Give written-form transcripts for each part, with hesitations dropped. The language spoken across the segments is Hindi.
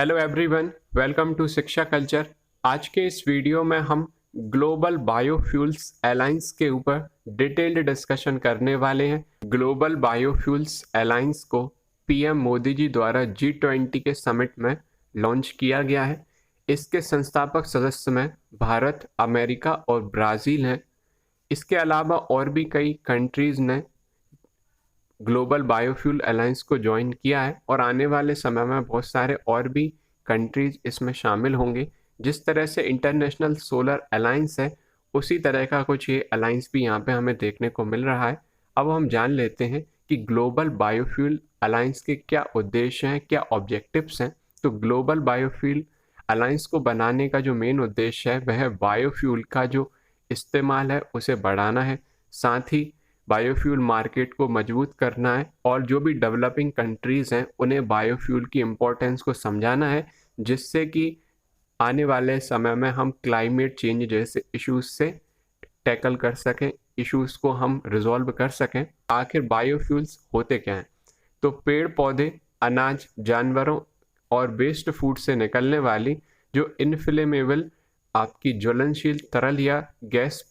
हेलो एवरीवन, वेलकम टू शिक्षा कल्चर। आज के इस वीडियो में हम ग्लोबल बायोफ्यूल्स अलायंस के ऊपर डिटेल्ड डिस्कशन करने वाले हैं। ग्लोबल बायोफ्यूल्स अलायंस को पीएम मोदी जी द्वारा G20 के समिट में लॉन्च किया गया है। इसके संस्थापक सदस्य में भारत, अमेरिका और ब्राज़ील हैं। इसके अलावा और भी कई कंट्रीज़ ने ग्लोबल बायोफ्यूल अलायंस को ज्वाइन किया है और आने वाले समय में बहुत सारे और भी कंट्रीज इसमें शामिल होंगे। जिस तरह से इंटरनेशनल सोलर अलायंस है, उसी तरह का कुछ ये अलायंस भी यहाँ पे हमें देखने को मिल रहा है। अब हम जान लेते हैं कि ग्लोबल बायोफ्यूल अलायंस के क्या उद्देश्य हैं, क्या ऑब्जेक्टिव्स हैं। तो ग्लोबल बायोफ्यूल अलायंस को बनाने का जो मेन उद्देश्य है वह बायोफ्यूल का जो इस्तेमाल है उसे बढ़ाना है, साथ ही बायोफ्यूल मार्केट को मजबूत करना है और जो भी डेवलपिंग कंट्रीज़ हैं उन्हें बायोफ्यूल की इम्पोर्टेंस को समझाना है, जिससे कि आने वाले समय में हम क्लाइमेट चेंज जैसे इश्यूज से टैकल कर सकें, इश्यूज को हम रिजॉल्व कर सकें। आखिर बायोफ्यूल्स होते क्या हैं? तो पेड़ पौधे, अनाज, जानवरों और वेस्ट फूड से निकलने वाली जो इनफ्लेमेबल आपकी ज्वलनशील तरल या गैस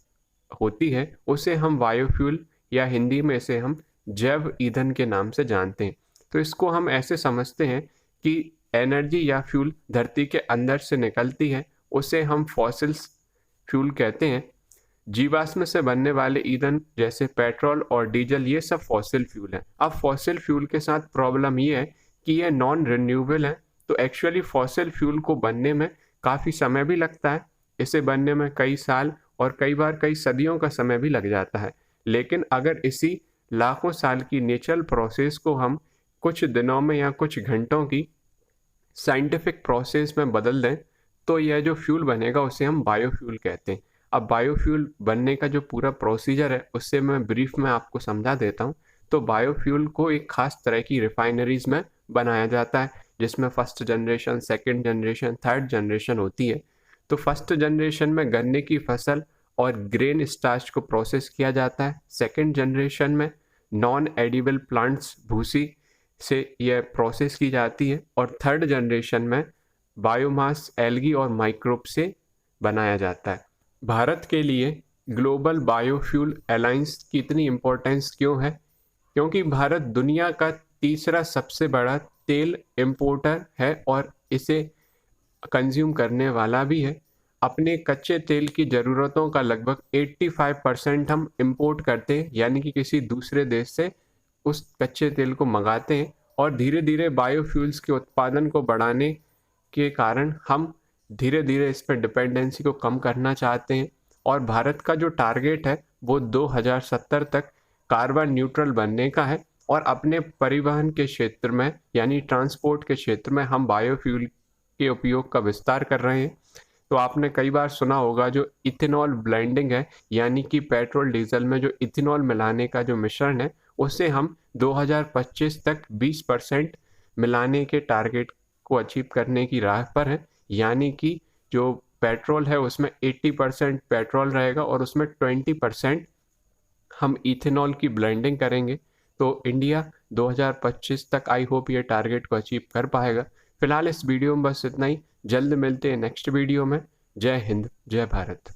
होती है उसे हम बायोफ्यूल या हिंदी में इसे हम जैव ईंधन के नाम से जानते हैं। तो इसको हम ऐसे समझते हैं कि एनर्जी या फ्यूल धरती के अंदर से निकलती है, उसे हम फॉसिल्स फ्यूल कहते हैं। जीवाश्म से बनने वाले ईंधन जैसे पेट्रोल और डीजल, ये सब फॉसिल फ्यूल हैं। अब फॉसिल फ्यूल के साथ प्रॉब्लम ये है कि ये नॉन रिन्यूएबल है, तो एक्चुअली फॉसिल फ्यूल को बनने में काफ़ी समय भी लगता है। इसे बनने में कई साल और कई बार कई सदियों का समय भी लग जाता है। लेकिन अगर इसी लाखों साल की नेचुरल प्रोसेस को हम कुछ दिनों में या कुछ घंटों की साइंटिफिक प्रोसेस में बदल दें तो यह जो फ्यूल बनेगा उसे हम बायोफ्यूल कहते हैं। अब बायोफ्यूल बनने का जो पूरा प्रोसीजर है उससे मैं ब्रीफ में आपको समझा देता हूँ। तो बायोफ्यूल को एक खास तरह की रिफाइनरीज में बनाया जाता है, जिसमें first generation, second generation, third generation होती है। तो फर्स्ट जनरेशन में गन्ने की फसल और ग्रेन स्टार्च को प्रोसेस किया जाता है। सेकेंड जनरेशन में नॉन एडिबल प्लांट्स, भूसी से यह प्रोसेस की जाती है और थर्ड जनरेशन में बायोमास, एल्गी और माइक्रोब से बनाया जाता है। भारत के लिए ग्लोबल बायोफ्यूल अलायंस की इतनी इम्पोर्टेंस क्यों है? क्योंकि भारत दुनिया का तीसरा सबसे बड़ा तेल इंपोर्टर है और इसे कंज्यूम करने वाला भी है। अपने कच्चे तेल की ज़रूरतों का लगभग 85% हम इंपोर्ट करते हैं, यानी कि किसी दूसरे देश से उस कच्चे तेल को मंगाते हैं। और धीरे धीरे बायोफ्यूल्स के उत्पादन को बढ़ाने के कारण हम धीरे धीरे इस पर डिपेंडेंसी को कम करना चाहते हैं। और भारत का जो टारगेट है वो 2070 तक कार्बन न्यूट्रल बनने का है। और अपने परिवहन के क्षेत्र में यानी ट्रांसपोर्ट के क्षेत्र में हम बायोफ्यूल के उपयोग का विस्तार कर रहे हैं। तो आपने कई बार सुना होगा जो इथेनॉल ब्लेंडिंग है, यानी कि पेट्रोल डीजल में जो इथेनॉल मिलाने का जो मिश्रण है उसे हम 2025 तक 20% मिलाने के टारगेट को अचीव करने की राह पर है। यानी कि जो पेट्रोल है उसमें 80% पेट्रोल रहेगा और उसमें 20% हम इथेनॉल की ब्लेंडिंग करेंगे। तो इंडिया 2025 तक आई होप ये टारगेट को अचीव कर पाएगा। फिलहाल इस वीडियो में बस इतना ही। जल्द मिलते हैं नेक्स्ट वीडियो में। जय हिंद, जय भारत।